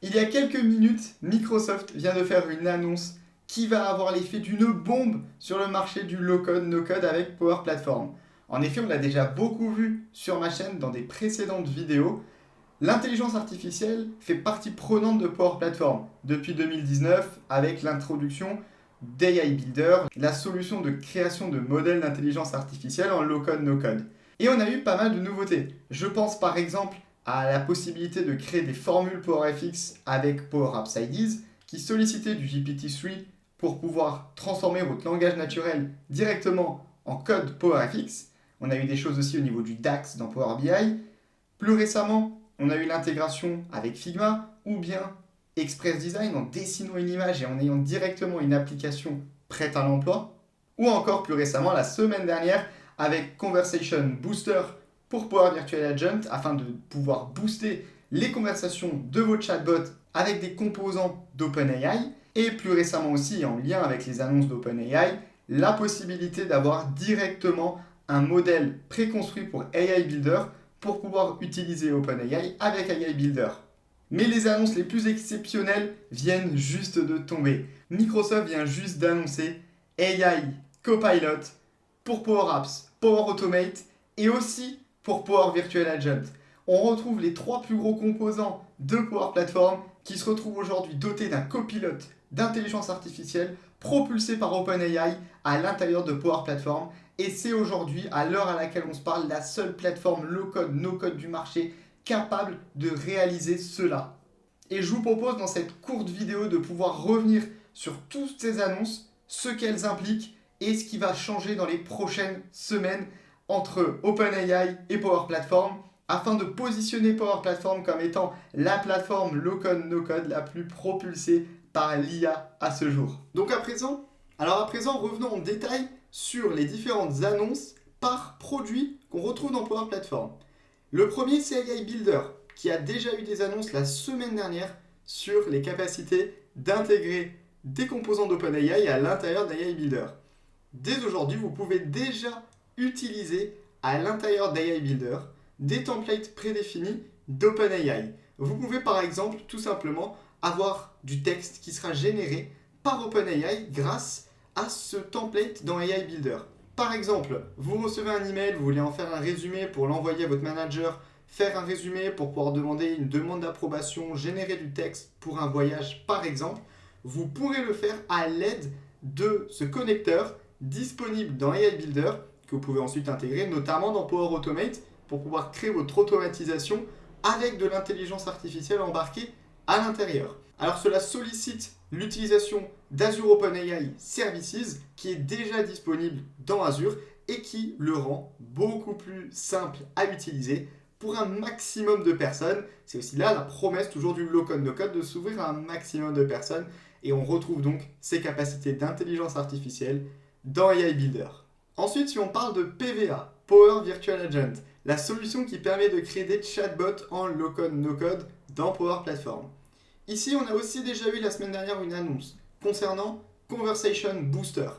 Il y a quelques minutes, Microsoft vient de faire une annonce qui va avoir l'effet d'une bombe sur le marché du low-code, no-code avec Power Platform. En effet, on l'a déjà beaucoup vu sur ma chaîne dans des précédentes vidéos. L'intelligence artificielle fait partie prenante de Power Platform depuis 2019 avec l'introduction d'AI Builder, la solution de création de modèles d'intelligence artificielle en low-code, no-code. Et on a eu pas mal de nouveautés. Je pense par exemple à la possibilité de créer des formules PowerFX avec Power Apps IDs qui sollicitaient du GPT-3 pour pouvoir transformer votre langage naturel directement en code PowerFX. On a eu des choses aussi au niveau du DAX dans Power BI. Plus récemment, on a eu l'intégration avec Figma ou bien Express Design en dessinant une image et en ayant directement une application prête à l'emploi. Ou encore plus récemment, la semaine dernière, avec Conversation Booster pour Power Virtual Agent afin de pouvoir booster les conversations de vos chatbots avec des composants d'OpenAI. Et plus récemment aussi, en lien avec les annonces d'OpenAI, la possibilité d'avoir directement un modèle préconstruit pour AI Builder pour pouvoir utiliser OpenAI avec AI Builder. Mais les annonces les plus exceptionnelles viennent juste de tomber. Microsoft vient juste d'annoncer AI Copilot pour Power Apps, Power Automate et aussi pour Power Virtual Agent. On retrouve les trois plus gros composants de Power Platform qui se retrouvent aujourd'hui dotés d'un copilote d'intelligence artificielle propulsé par OpenAI à l'intérieur de Power Platform. Et c'est aujourd'hui, à l'heure à laquelle on se parle, la seule plateforme low-code, no-code du marché capable de réaliser cela. Et je vous propose dans cette courte vidéo de pouvoir revenir sur toutes ces annonces, ce qu'elles impliquent et ce qui va changer dans les prochaines semaines entre OpenAI et Power Platform afin de positionner Power Platform comme étant la plateforme low-code, no-code la plus propulsée par l'IA à ce jour. Donc à présent, revenons en détail sur les différentes annonces par produit qu'on retrouve dans Power Platform. Le premier, c'est AI Builder, qui a déjà eu des annonces la semaine dernière sur les capacités d'intégrer des composants d'OpenAI à l'intérieur d'AI Builder. Dès aujourd'hui, vous pouvez déjà utiliser à l'intérieur d'AI Builder des templates prédéfinis d'OpenAI. Vous pouvez par exemple tout simplement avoir du texte qui sera généré par OpenAI grâce à ce template dans AI Builder. Par exemple, vous recevez un email, vous voulez en faire un résumé pour l'envoyer à votre manager, faire un résumé pour pouvoir demander une demande d'approbation, générer du texte pour un voyage par exemple, vous pourrez le faire à l'aide de ce connecteur disponible dans AI Builder que vous pouvez ensuite intégrer notamment dans Power Automate pour pouvoir créer votre automatisation avec de l'intelligence artificielle embarquée à l'intérieur. Alors cela sollicite l'utilisation d'Azure OpenAI Services qui est déjà disponible dans Azure et qui le rend beaucoup plus simple à utiliser pour un maximum de personnes. C'est aussi là la promesse toujours du low-code no-code de s'ouvrir à un maximum de personnes et on retrouve donc ces capacités d'intelligence artificielle dans AI Builder. Ensuite, si on parle de PVA, Power Virtual Agent, la solution qui permet de créer des chatbots en low-code no-code dans Power Platform. Ici, on a aussi déjà eu la semaine dernière une annonce concernant Conversation Booster,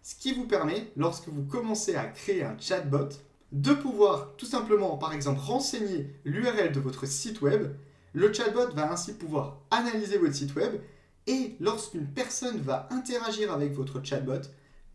ce qui vous permet, lorsque vous commencez à créer un chatbot, de pouvoir tout simplement, par exemple, renseigner l'URL de votre site web. Le chatbot va ainsi pouvoir analyser votre site web et lorsqu'une personne va interagir avec votre chatbot,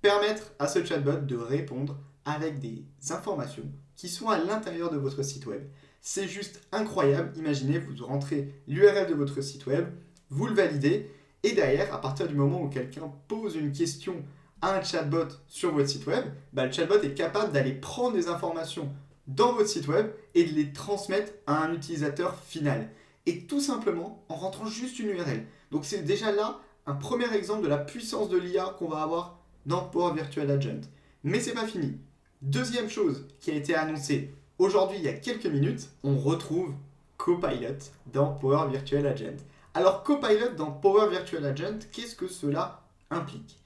permettre à ce chatbot de répondre avec des informations qui sont à l'intérieur de votre site web. C'est juste incroyable. Imaginez, vous rentrez l'URL de votre site web, vous le validez, et derrière, à partir du moment où quelqu'un pose une question à un chatbot sur votre site web, le chatbot est capable d'aller prendre des informations dans votre site web et de les transmettre à un utilisateur final. Et tout simplement en rentrant juste une URL. Donc c'est déjà là un premier exemple de la puissance de l'IA qu'on va avoir dans Power Virtual Agent. Mais c'est pas fini. Deuxième chose qui a été annoncée aujourd'hui, il y a quelques minutes, on retrouve Copilot dans Power Virtual Agent. Alors Copilot dans Power Virtual Agent, qu'est-ce que cela implique ?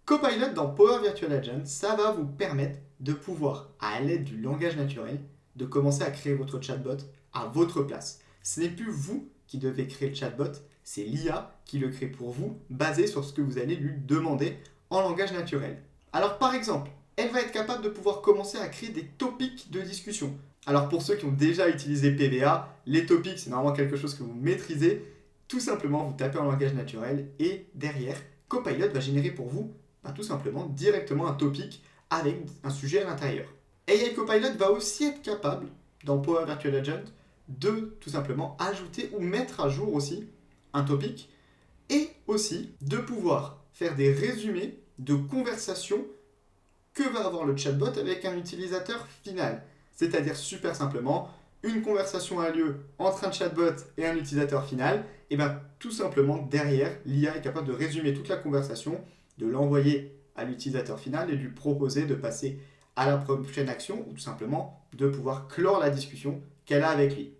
Copilot dans Power Virtual Agent, ça va vous permettre de pouvoir, à l'aide du langage naturel, de commencer à créer votre chatbot à votre place. Ce n'est plus vous qui devez créer le chatbot, c'est l'IA qui le crée pour vous, basé sur ce que vous allez lui demander en langage naturel. Alors par exemple, elle va être capable de pouvoir commencer à créer des topics de discussion. Alors pour ceux qui ont déjà utilisé PVA, les topics c'est normalement quelque chose que vous maîtrisez tout simplement, vous tapez en langage naturel et derrière, Copilot va générer pour vous tout simplement directement un topic avec un sujet à l'intérieur. AI Copilot va aussi être capable, dans Power Virtual Agent, de tout simplement ajouter ou mettre à jour aussi un topic et aussi de pouvoir faire des résumés de conversations que va avoir le chatbot avec un utilisateur final. C'est-à-dire super simplement, une conversation a lieu entre un chatbot et un utilisateur final, et bien tout simplement derrière, l'IA est capable de résumer toute la conversation, de l'envoyer à l'utilisateur final et de lui proposer de passer à la prochaine action ou tout simplement de pouvoir clore la discussion qu'elle a avec lui.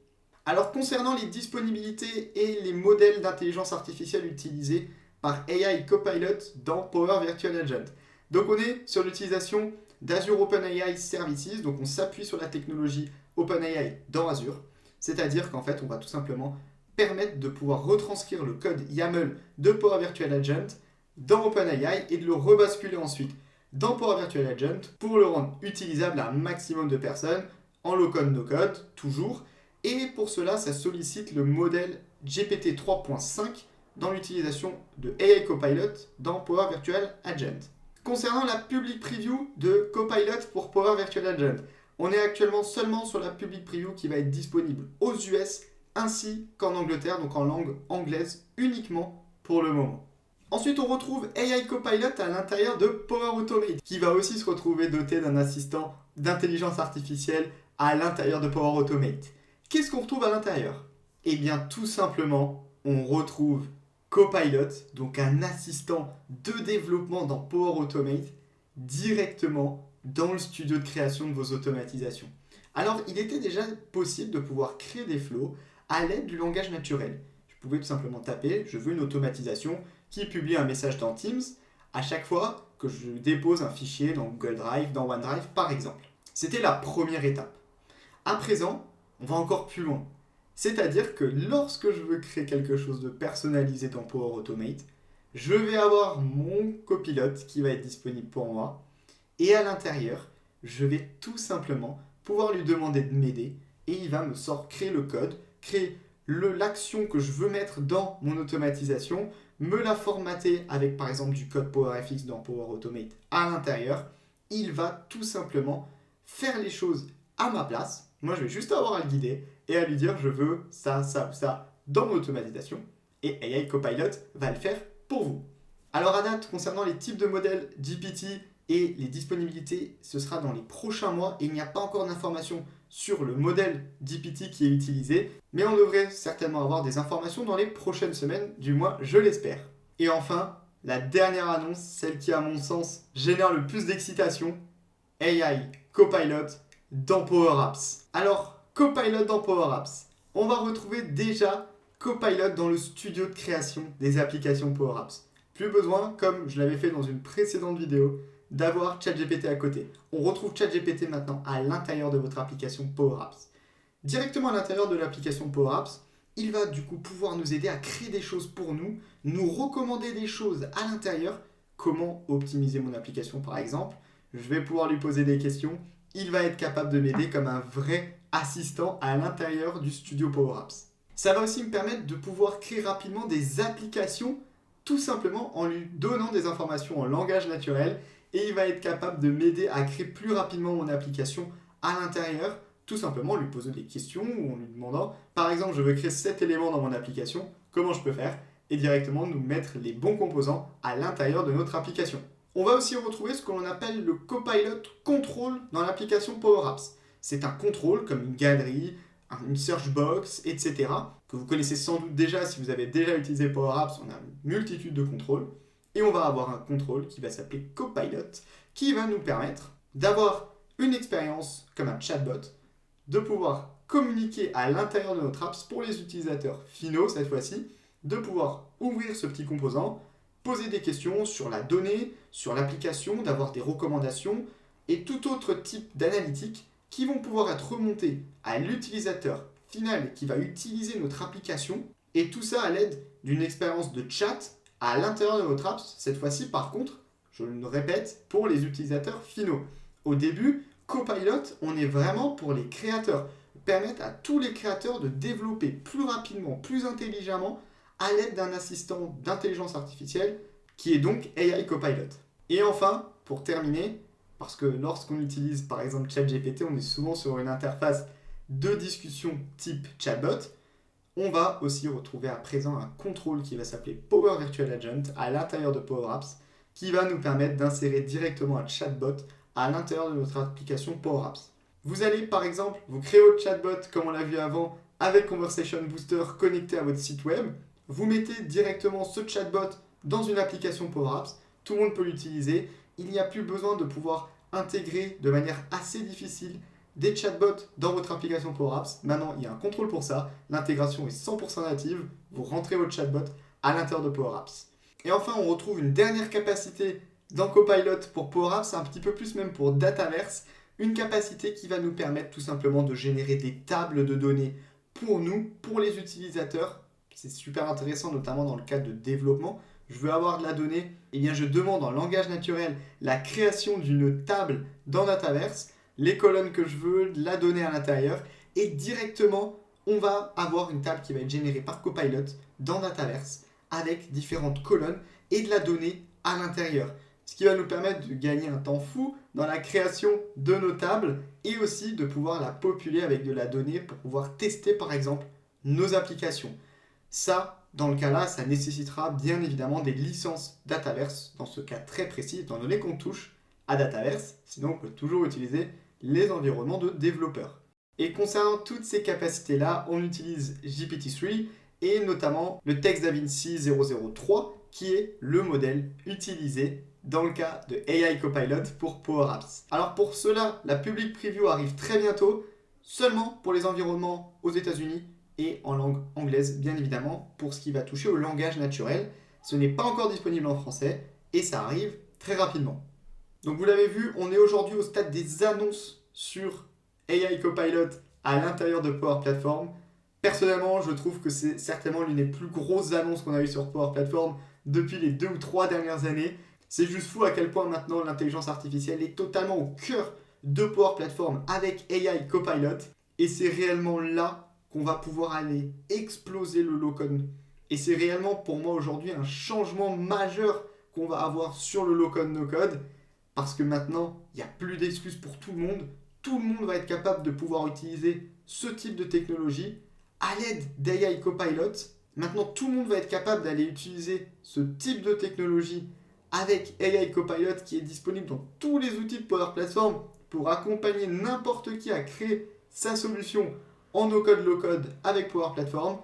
Alors concernant les disponibilités et les modèles d'intelligence artificielle utilisés par AI Copilot dans Power Virtual Agent. Donc on est sur l'utilisation d'Azure OpenAI Services, donc on s'appuie sur la technologie OpenAI dans Azure, c'est-à-dire qu'en fait on va tout simplement permettre de pouvoir retranscrire le code YAML de Power Virtual Agent dans OpenAI et de le rebasculer ensuite dans Power Virtual Agent pour le rendre utilisable à un maximum de personnes en low-code, no-code, toujours. Et pour cela, ça sollicite le modèle GPT 3.5 dans l'utilisation de AI Copilot dans Power Virtual Agent. Concernant la public preview de Copilot pour Power Virtual Agent, on est actuellement seulement sur la public preview qui va être disponible aux US ainsi qu'en Angleterre, donc en langue anglaise uniquement pour le moment. Ensuite, on retrouve AI Copilot à l'intérieur de Power Automate, qui va aussi se retrouver doté d'un assistant d'intelligence artificielle à l'intérieur de Power Automate. Qu'est-ce qu'on retrouve à l'intérieur? Eh bien, tout simplement, on retrouve Copilot, donc un assistant de développement dans Power Automate, directement dans le studio de création de vos automatisations. Alors, il était déjà possible de pouvoir créer des flows à l'aide du langage naturel. Je pouvais tout simplement taper « Je veux une automatisation » qui publie un message dans Teams à chaque fois que je dépose un fichier dans Google Drive, dans OneDrive par exemple. C'était la première étape. À présent, on va encore plus loin. C'est-à-dire que lorsque je veux créer quelque chose de personnalisé dans Power Automate, je vais avoir mon copilote qui va être disponible pour moi et à l'intérieur, je vais tout simplement pouvoir lui demander de m'aider et il va me créer le code, créer l'action que je veux mettre dans mon automatisation, me la formater avec par exemple du code PowerFX dans Power Automate à l'intérieur. Il va tout simplement faire les choses à ma place. Moi, je vais juste avoir à le guider et à lui dire je veux ça, ça ou ça dans mon automatisation. Et AI Copilot va le faire pour vous. Alors à date, concernant les types de modèles GPT et les disponibilités, ce sera dans les prochains mois et il n'y a pas encore d'informations sur le modèle GPT qui est utilisé, mais on devrait certainement avoir des informations dans les prochaines semaines, du moins je l'espère. Et enfin, la dernière annonce, celle qui à mon sens génère le plus d'excitation, AI Copilot dans Power Apps. Alors, Copilot dans Power Apps, on va retrouver déjà Copilot dans le studio de création des applications Power Apps. Plus besoin, comme je l'avais fait dans une précédente vidéo, d'avoir ChatGPT à côté. On retrouve ChatGPT maintenant à l'intérieur de votre application Power Apps. Directement à l'intérieur de l'application Power Apps, il va du coup pouvoir nous aider à créer des choses pour nous recommander des choses à l'intérieur. Comment optimiser mon application par exemple? Je vais pouvoir lui poser des questions. Il va être capable de m'aider comme un vrai assistant à l'intérieur du studio Power Apps. Ça va aussi me permettre de pouvoir créer rapidement des applications tout simplement en lui donnant des informations en langage naturel et il va être capable de m'aider à créer plus rapidement mon application à l'intérieur, tout simplement en lui posant des questions ou en lui demandant, par exemple, je veux créer cet élément dans mon application, comment je peux faire? Et directement nous mettre les bons composants à l'intérieur de notre application. On va aussi retrouver ce que l'on appelle le Copilot Control dans l'application Power Apps. C'est un contrôle comme une galerie, une search box, etc. que vous connaissez sans doute déjà si vous avez déjà utilisé Power Apps. On a une multitude de contrôles. Et on va avoir un contrôle qui va s'appeler Copilot, qui va nous permettre d'avoir une expérience comme un chatbot, de pouvoir communiquer à l'intérieur de notre apps pour les utilisateurs finaux cette fois-ci, de pouvoir ouvrir ce petit composant, poser des questions sur la donnée, sur l'application, d'avoir des recommandations et tout autre type d'analytique qui vont pouvoir être remontées à l'utilisateur final qui va utiliser notre application et tout ça à l'aide d'une expérience de chat à l'intérieur de votre app, cette fois-ci par contre, je le répète, pour les utilisateurs finaux. Au début, Copilot, on est vraiment pour les créateurs, permettre à tous les créateurs de développer plus rapidement, plus intelligemment à l'aide d'un assistant d'intelligence artificielle qui est donc AI Copilot. Et enfin, pour terminer, parce que lorsqu'on utilise par exemple ChatGPT, on est souvent sur une interface de discussion type chatbot, on va aussi retrouver à présent un contrôle qui va s'appeler Power Virtual Agent à l'intérieur de Power Apps, qui va nous permettre d'insérer directement un chatbot à l'intérieur de notre application Power Apps. Vous allez par exemple vous créer votre chatbot comme on l'a vu avant avec Conversation Booster connecté à votre site web. Vous mettez directement ce chatbot dans une application Power Apps. Tout le monde peut l'utiliser. Il n'y a plus besoin de pouvoir intégrer de manière assez difficile des chatbots dans votre application Power Apps. Maintenant, il y a un contrôle pour ça. L'intégration est 100% native. Vous rentrez votre chatbot à l'intérieur de Power Apps. Et enfin, on retrouve une dernière capacité dans Copilot pour Power Apps, un petit peu plus même pour Dataverse. Une capacité qui va nous permettre tout simplement de générer des tables de données pour nous, pour les utilisateurs. C'est super intéressant, notamment dans le cadre de développement. Je veux avoir de la donnée, eh bien je demande en langage naturel la création d'une table dans Dataverse, les colonnes que je veux, la donnée à l'intérieur, et directement, on va avoir une table qui va être générée par Copilot dans Dataverse avec différentes colonnes et de la donnée à l'intérieur. Ce qui va nous permettre de gagner un temps fou dans la création de nos tables et aussi de pouvoir la populer avec de la donnée pour pouvoir tester par exemple nos applications. Ça, dans le cas là, ça nécessitera bien évidemment des licences Dataverse dans ce cas très précis, étant donné qu'on touche à Dataverse, sinon on peut toujours utiliser les environnements de développeurs. Et concernant toutes ces capacités-là, on utilise GPT-3 et notamment le Text DaVinci 003 qui est le modèle utilisé dans le cas de AI Copilot pour Power Apps. Alors pour cela, la public preview arrive très bientôt, seulement pour les environnements aux États-Unis et en langue anglaise, bien évidemment, pour ce qui va toucher au langage naturel. Ce n'est pas encore disponible en français et ça arrive très rapidement. Donc vous l'avez vu, on est aujourd'hui au stade des annonces sur AI Copilot à l'intérieur de Power Platform. Personnellement, je trouve que c'est certainement l'une des plus grosses annonces qu'on a eues sur Power Platform depuis les 2 ou 3 dernières années. C'est juste fou à quel point maintenant l'intelligence artificielle est totalement au cœur de Power Platform avec AI Copilot. Et c'est réellement là qu'on va pouvoir aller exploser le low-code. Et c'est réellement pour moi aujourd'hui un changement majeur qu'on va avoir sur le low-code, no-code. Parce que maintenant, il n'y a plus d'excuses pour tout le monde. Tout le monde va être capable de pouvoir utiliser ce type de technologie à l'aide d'AI Copilot. Maintenant, tout le monde va être capable d'aller utiliser ce type de technologie avec AI Copilot qui est disponible dans tous les outils de Power Platform pour accompagner n'importe qui à créer sa solution en no-code, low-code avec Power Platform.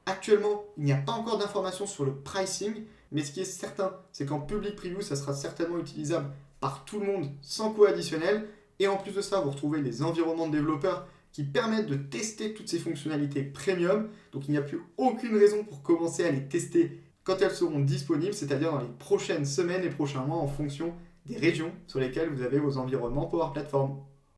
Actuellement, il n'y a pas encore d'informations sur le pricing, mais ce qui est certain, c'est qu'en public preview, ça sera certainement utilisable par tout le monde sans coût additionnel. Et en plus de ça, vous retrouvez les environnements de développeurs qui permettent de tester toutes ces fonctionnalités premium. Donc il n'y a plus aucune raison pour commencer à les tester quand elles seront disponibles, c'est-à-dire dans les prochaines semaines et prochains mois en fonction des régions sur lesquelles vous avez vos environnements Power Platform.